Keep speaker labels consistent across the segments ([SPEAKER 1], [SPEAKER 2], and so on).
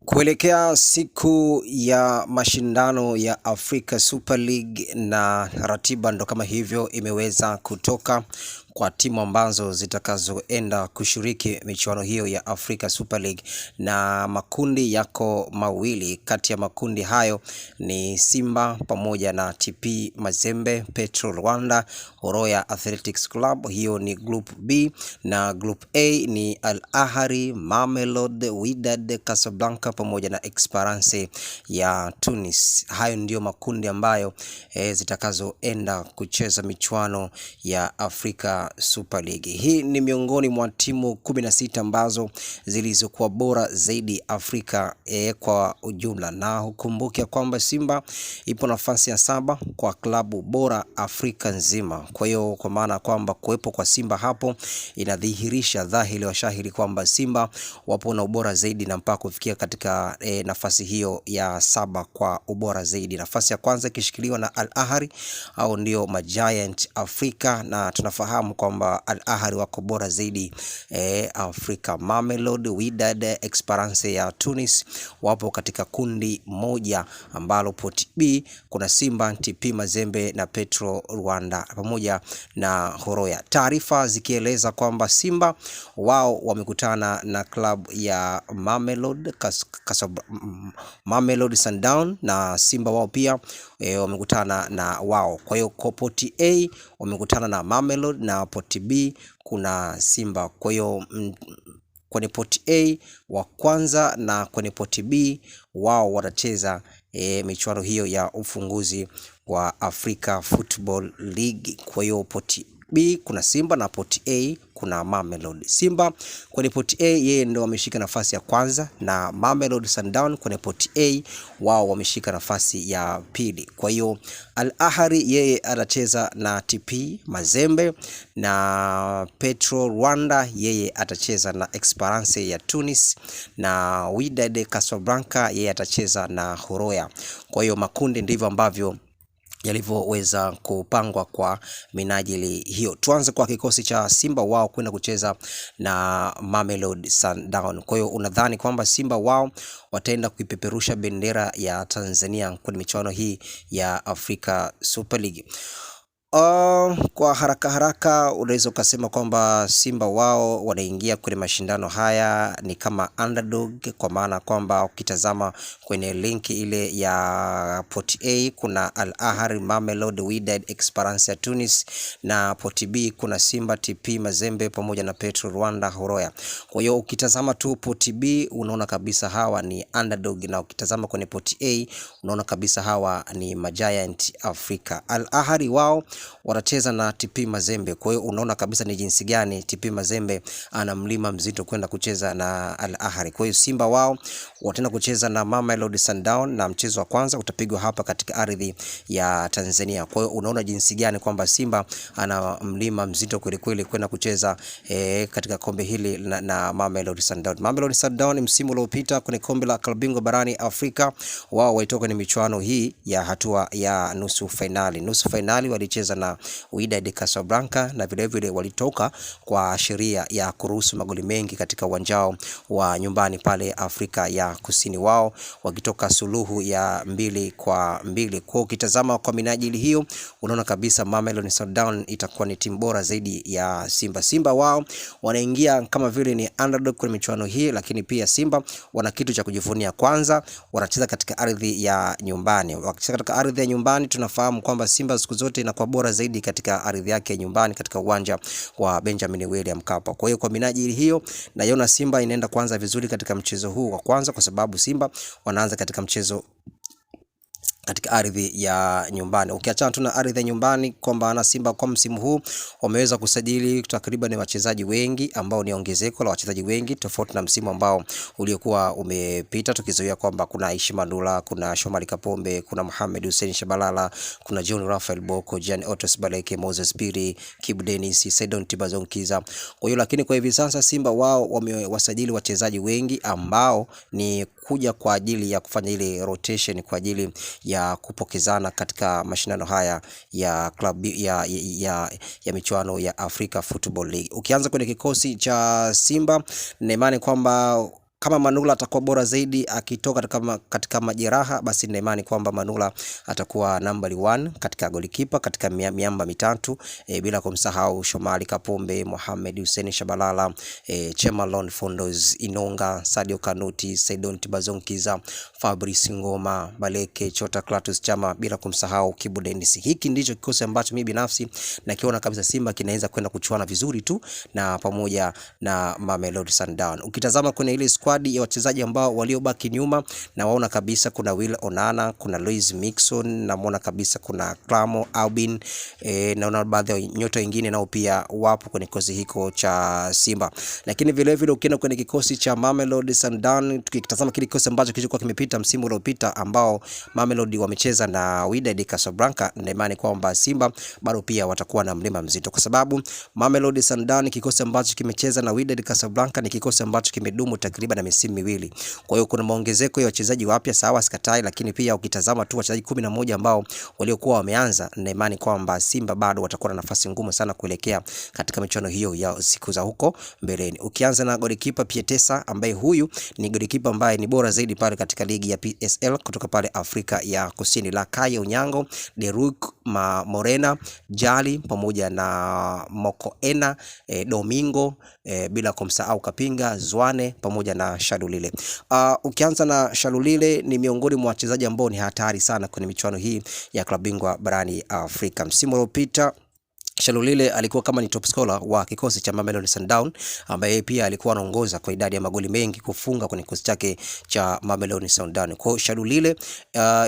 [SPEAKER 1] Kuelekea siku ya mashindano ya Africa Super League, na ratiba ndo kama hivyo imeweza kutoka kwa timu ambazo zitakazoenda kushiriki michuano hiyo ya Africa Super League, na makundi yako mawili. Kati ya makundi hayo ni Simba pamoja na TP Mazembe, Petro Rwanda, Horoya Athletics Club. Hiyo ni Group B, na Group A ni Al Ahly, Mamelodi, Wydad Casablanca pamoja na Esperance ya Tunis. Hayo ndio makundi ambayo zitakazoenda kucheza michuano ya Africa Super League. Hii ni miongoni mwa timu 16 ambazo zilizokuwa bora zaidi Afrika kwa ujumla, na hukumbuke kwamba Simba ipo nafasi ya 7 kwa klabu bora Afrika nzima. Kwa hiyo kwa maana kwamba kuwepo kwa Simba hapo inadhihirisha dhahiri wa shahiri kwamba Simba wapo na ubora zaidi, na mpaka kufikia katika nafasi hiyo ya 7 kwa ubora zaidi. Nafasi ya kwanza ikishikiliwa na Al Ahly, au ndio Giant Afrika, na tunafahamu kwamba Al Ahly wako bora zaidi Afrika. Mamelodi, Wydad, Esperance ya Tunis wapo katika kundi moja ambalo poti B kuna Simba, TP Mazembe na Petro Rwanda pamoja na Horoya. Taarifa zikieleza kwamba Simba wao wamekutana na klabu ya Mamelodi Sundowns, na Simba wao pia wamekutana na wao. Kwa hiyo kwa poti A wamekutana na Mamelodi, na poti B kuna Simba. Kwa hiyo kwenye poti A wa kwanza na kwenye poti B wao watacheza michuano hiyo ya ufunguzi wa Africa Football League. Kwa hiyo poti B kuna Simba na poti A kuna Mamelodi. Simba kwenye poti A yeye ndio wameshika nafasi ya kwanza, na Mamelodi Sundowns kwenye poti A wao wameshika nafasi ya pili. Kwa hiyo Al Ahly yeye atacheza na TP Mazembe, na Petro Rwanda yeye atacheza na Esperance ya Tunis, na Wydad Casablanca yeye atacheza na Horoya. Kwa hiyo makundi ndivyo ambavyo yalivyoweza kupangwa kwa minajili hiyo. Tuanze kwa kikosi cha Simba wao kwenda kucheza na Mamelodi Sundowns. Kwa hiyo unadhani kwamba Simba wao wataenda kuipeperusha bendera ya Tanzania kwenye michuano hii ya Africa Super League? Kwa haraka unaweza ukasema kwamba Simba wao wanaingia kwenye mashindano haya ni kama underdog, kwa maana kwamba ukitazama kwenye linki ile ya poti A kuna Al Ahly, Mamelodi, Wydad, Esperance ya Tunis, na poti B kuna Simba, TP Mazembe pamoja na Petro Rwanda, Horoya. Kwa hiyo ukitazama tu poti B unaona kabisa hawa ni underdog, na ukitazama kwenye poti A unaona kabisa hawa ni Giant Africa. Al Ahly wao watacheza na TP Mazembe. Kwa hiyo unaona kabisa ni jinsi gani TP Mazembe ana mlima mzito kwenda kucheza na Al Ahly. Kwa hiyo Simba wao wataenda kucheza na Mamelodi Sundowns, na mchezo wa kwanza utapigwa hapa katika ardhi ya Tanzania. Kwa hiyo unaona jinsi gani kwamba Simba ana mlima mzito kweli kweli kwenda kucheza katika kombe hili na Mamelodi Sundowns. Mamelodi Sundowns msimu uliopita kwenye kombe la klabu bingwa barani Afrika wao walitoka kwenye michuano hii ya hatua ya nusu finali. Nusu finali walicheza na Wydad Casablanca, na vile vile walitoka kwa sheria ya kuruhusu magoli mengi katika uwanjao wa nyumbani pale Afrika ya Kusini, wao wakitoka suluhu ya 2-2. Kwa ukitazama kwa minajili hiyo unaona kabisa Mamelodi Sundowns itakuwa ni timu bora zaidi ya Simba. Simba wao wanaingia kama vile ni underdog kwenye michuano hii, lakini pia Simba wana kitu cha kujivunia. Kwanza wanacheza katika ardhi ya nyumbani. Wakicheza katika ardhi ya nyumbani tunafahamu kwamba Simba siku zote inakuwa bora zaidi katika ardhi yake ya nyumbani katika uwanja wa Benjamin William Mkapa. Kwa hiyo kwa minajili hiyo naiona Simba inaenda kuanza vizuri katika mchezo huu wa kwanza, kwa sababu Simba wanaanza katika mchezo katika ardhi ya nyumbani. Ukiachana tu na ardhi ya nyumbani kwamba ana Simba kwa msimu huu wameweza kusajili takriban wachezaji wengi ambao ni ongezeko la wachezaji wengi tofauti na msimu ambao uliokuwa umepita, tukizoea kwamba kuna Aishi Manula, kuna Shomari Kapombe, kuna Mohamed Hussein Shabalala, kuna John Rafael Boko, Jean Otos Baleke, Moses Piri, Kibu Dennis, Saidon Tibazonkiza. Kwa hiyo lakini kwa hivi sasa Simba wao wamewasajili wachezaji wengi ambao ni kuja kwa ajili ya kufanya ile rotation kwa ajili ya kupokezana katika mashindano haya ya club ya michuano ya Africa Football League. Ukianza kwenye kikosi cha Simba, na imani kwamba kama Manula atakuwa bora zaidi akitoka katika majeraha, basi nina imani kwamba Manula atakuwa number 1 katika golikipa katika miamba mitatu, bila kumsahau Shomari Kapombe, Mohamed Hussein Shabalala, Chemalon Fondos, Inonga, Sadio Kanuti, Saidon Tibazonkiza, Fabrice Ngoma, Baleke, Chota Clatous Chama, bila kumsahau Kibu Denis. Hiki ndicho kikosi ambacho mimi binafsi nakiona kabisa Simba kinaweza kwenda kuchuana vizuri tu na pamoja na Mamelodi Sundowns. Ukitazama kwenye ile squad ya wachezaji ambao waliobaki nyuma, na waona kabisa kuna Will Onana, kuna Luis Mixon, na muona kabisa kuna Klamo Albin, naona baadhi ya nyota wengine nao pia wapo kwenye kikosi hiko cha Simba. Lakini vile vile ukienda kwenye kikosi cha Mamelodi Sundowns, tukitazama kile kikosi ambacho kilikuwa kimepita msimu uliopita ambao Mamelodi wamecheza na Wydad Casablanca, na imani kwamba Simba bado pia watakuwa na mlima mzito, kwa sababu Mamelodi Sundowns kikosi ambacho kimecheza na Wydad Casablanca ni kikosi ambacho kimedumu takriban misimu miwili. Kwa hiyo kuna maongezeko ya wachezaji wapya, sawa, sikatai, lakini pia ukitazama tu wachezaji 11 ambao waliokuwa wameanza, na imani kwamba Simba bado watakuwa na nafasi ngumu sana kuelekea katika michuano hiyo ya siku za huko mbeleni. Ukianza na golikipa Pietesa, ambaye huyu ni golikipa ambaye ni bora zaidi pale katika ligi ya PSL kutoka pale Afrika ya Kusini. Lakayo Onyango, Deruk Morena, Jali pamoja na Mokoena, Domingo, bila kumsahau Kapinga, Zwane pamoja na Shalulile. Ukianza na Shalulile, ni miongoni mwa wachezaji ambao ni hatari sana kwenye michuano hii ya klabu bingwa barani Afrika. Msimu uliopita Shalulile alikuwa kama ni top scorer wa kikosi cha Mamelodi Sundowns, ambaye pia alikuwa anaongoza kwa idadi ya magoli mengi kufunga kwenye kikosi chake cha Mamelodi Sundowns. Kwa Shalulile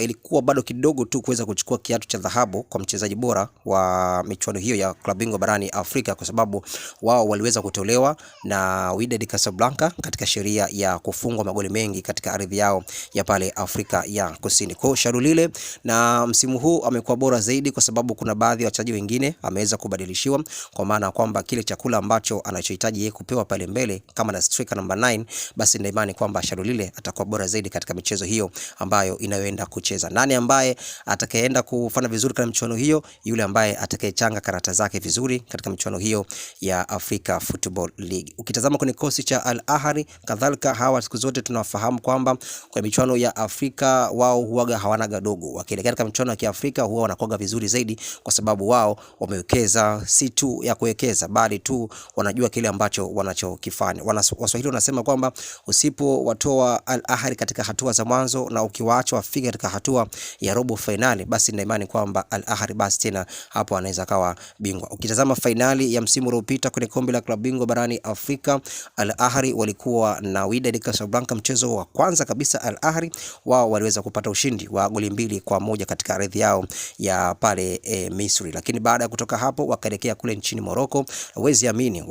[SPEAKER 1] ilikuwa bado kidogo tu kuweza kuchukua kiatu cha dhahabu kwa mchezaji bora wa michuano hiyo ya klabu bingwa barani Afrika, kwa sababu wao waliweza kutolewa na Wydad Casablanca katika sheria ya kufungwa magoli mengi katika ardhi yao ya pale Afrika ya Kusini. Kwa Shalulile, na msimu huu amekuwa bora zaidi kwa sababu kuna baadhi ya wachezaji wengine ameweza kubadilishiwa, kwa maana kwamba kile chakula ambacho anachohitaji yeye kupewa pale mbele kama na striker number 9, basi nina imani kwamba Shalulile atakuwa bora zaidi katika michezo hiyo ambayo inayoenda kucheza. Nani ambaye atakayeenda kufanya vizuri katika michuano hiyo? Yule ambaye atakayechanga karata zake vizuri katika michuano hiyo ya Africa Football League. Ukitazama kwenye kikosi cha Al Ahly, kadhalika hawa siku zote tunafahamu kwamba kwa michuano ya Afrika wao huaga hawana gadogo. Wakielekea katika michuano ya Kiafrika huwa wanakoga vizuri zaidi, kwa sababu wao wamewekeza, si tu ya kuwekeza bali tu wanajua kile ambacho wanachokifanya. Waswahili wanasema kwamba usipowatoa Al Ahly katika hatua za mwanzo na ukiwaacha wafike katika hatua ya robo finali, basi nina imani kwamba Al Ahly basi tena hapo anaweza kawa bingwa. Ukitazama finali ya msimu uliopita kwenye kombe la klabu bingwa barani Afrika, Al Ahly walikuwa na Wydad Casablanca. Mchezo wa kwanza kabisa Al Ahly wao waliweza kupata ushindi wa goli 2-1 katika ardhi yao ya pale Misri, lakini baada ya kutoka hapo wakaelekea kule nchini Morocco. Huwezi amini,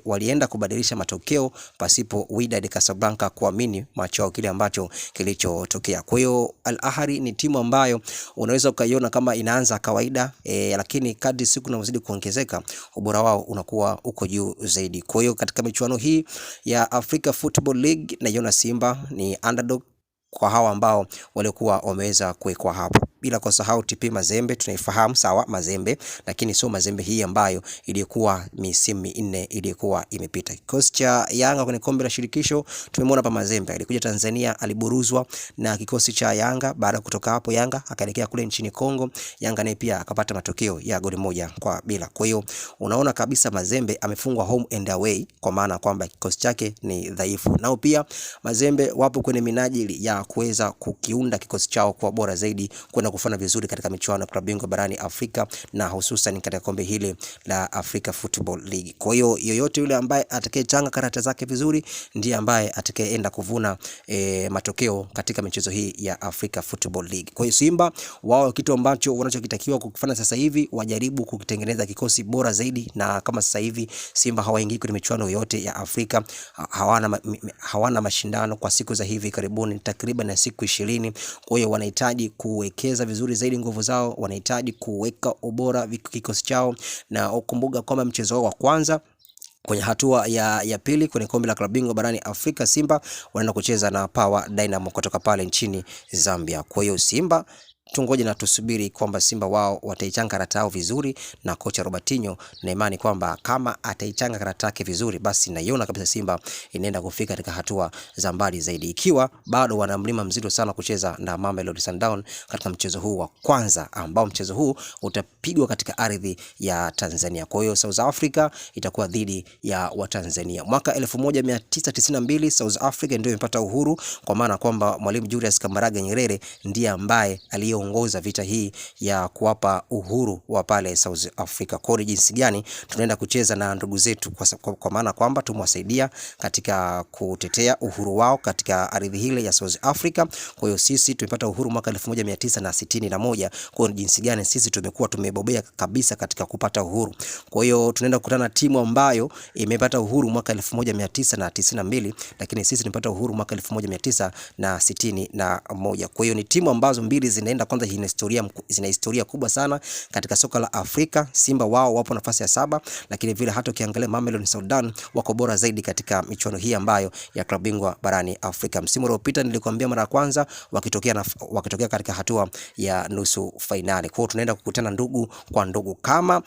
[SPEAKER 1] walienda kubadilisha matokeo pasipo Wydad Casablanca kuamini macho yao kile ambacho kilichotokea. Kwa hiyo Al Ahly ni timu ambayo unaweza ukaiona kama inaanza kawaida, lakini kadri siku zinazozidi kuongezeka ubora wao unakuwa uko juu zaidi. Kwa hiyo katika michuano hii ya Africa Football League naiona Simba ni underdog kwa hawa ambao walikuwa wameweza kuwekwa hapo. Bila kusahau TP Mazembe, tunaifahamu sawa Mazembe, lakini sio Mazembe hii ambayo ilikuwa misimu 4 ilikuwa imepita. Kikosi cha Yanga kwenye kombe la shirikisho tumemwona hapa Mazembe alikuja Tanzania, aliburuzwa na kikosi cha Yanga. Baada ya kutoka hapo Yanga akaelekea kule nchini Kongo, Yanga naye pia akapata matokeo ya goli 1-0. Kwa hiyo unaona kabisa Mazembe amefungwa home and away, kwa maana kwamba kikosi chake ni dhaifu. Nao pia Mazembe wapo kwenye minajili ya kuweza kukiunda kikosi chao kwa bora zaidi kwenda kufanya vizuri katika michuano ya klabu bingwa barani Afrika, na hususan katika kombe hili la Africa Football League. Kwa hiyo yoyote yule ambaye atakayechanga karata zake vizuri ndiye ambaye atakayeenda kuvuna matokeo katika michezo hii ya Africa Football League. Kwa hiyo Simba wao kitu ambacho wanachokitakiwa kufanya sasa hivi, wajaribu kukitengeneza kikosi bora zaidi, na kama sasa hivi Simba hawaingii kwenye michuano yote ya Afrika, hawana mashindano kwa siku za hivi karibuni takriban siku 20. Kwa hiyo wanahitaji kuwekeza vizuri zaidi nguvu zao, wanahitaji kuweka ubora kikosi chao, na ukumbuka kwamba mchezo wao wa kwanza kwenye hatua ya pili kwenye kombe la klabu bingwa barani Afrika, Simba wanaenda kucheza na Power Dynamo kutoka pale nchini Zambia. Kwa hiyo Simba tungoje na tusubiri kwamba Simba wao wataichanga karata yao vizuri, na kocha Robertinho na imani kwamba kama ataichanga karata yake vizuri, basi naiona kabisa Simba inaenda kufika katika hatua za mbali zaidi, ikiwa bado wana mlima mzito sana kucheza na Mamelodi Sundowns katika mchezo huu wa kwanza, ambao mchezo huu utapigwa katika ardhi ya Tanzania. Kwa hiyo South Africa itakuwa dhidi ya Watanzania. Mwaka 1992 South Africa ndio imepata uhuru, kwa maana kwamba Mwalimu Julius Kambarage Nyerere ndiye ambaye aliyeongoza vita hii ya kuwapa uhuru wa pale South Africa. Kwa jinsi gani tunaenda kucheza na ndugu zetu, kwa maana kwamba tumewasaidia katika kutetea uhuru wao katika ardhi hile ya South Africa. Kwa hiyo sisi tumepata uhuru mwaka 1961. Kwa hiyo jinsi gani sisi tumekuwa tumebobea kabisa katika kupata uhuru. Kwa hiyo tunaenda kukutana na timu ambayo imepata uhuru mwaka 1992, lakini sisi tumepata uhuru mwaka 1961. Kwa hiyo ni timu ambazo mbili zinaenda kwanza, zina historia kubwa sana katika soka la Afrika. Simba wao wapo nafasi ya 7, lakini vile hata ukiangalia Mamelodi Sundowns wako bora zaidi katika michuano hii ambayo ya klabu bingwa barani Afrika. Msimu uliopita nilikwambia mara ya kwanza wakitokea katika hatua ya nusu finali. Kwa hiyo tunaenda kukutana ndugu kwa ndugu. Kama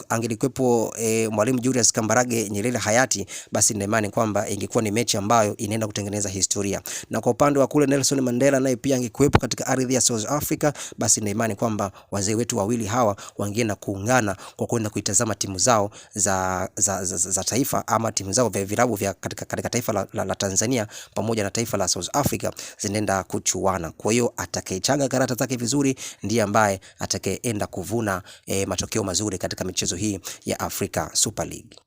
[SPEAKER 1] angelikuwepo Mwalimu Julius Kambarage Nyerere hayati, basi nina imani kwamba ingekuwa ni mechi ambayo inaenda kutengeneza historia. Na kwa upande wa kule Nelson Mandela naye pia angekuwepo katika ardhi ya South Africa, basi nina imani kwamba wazee wetu wawili hawa wangeenda kuungana kwa kwenda kuitazama timu zao za taifa, ama timu zao vya vilabu vya katika taifa la Tanzania pamoja na taifa la South Africa zinaenda kuchuana. Kwa hiyo atakayechanga karata zake vizuri ndiye ambaye atakayeenda kuvuna matokeo mazuri katika michezo hii ya Africa Super League.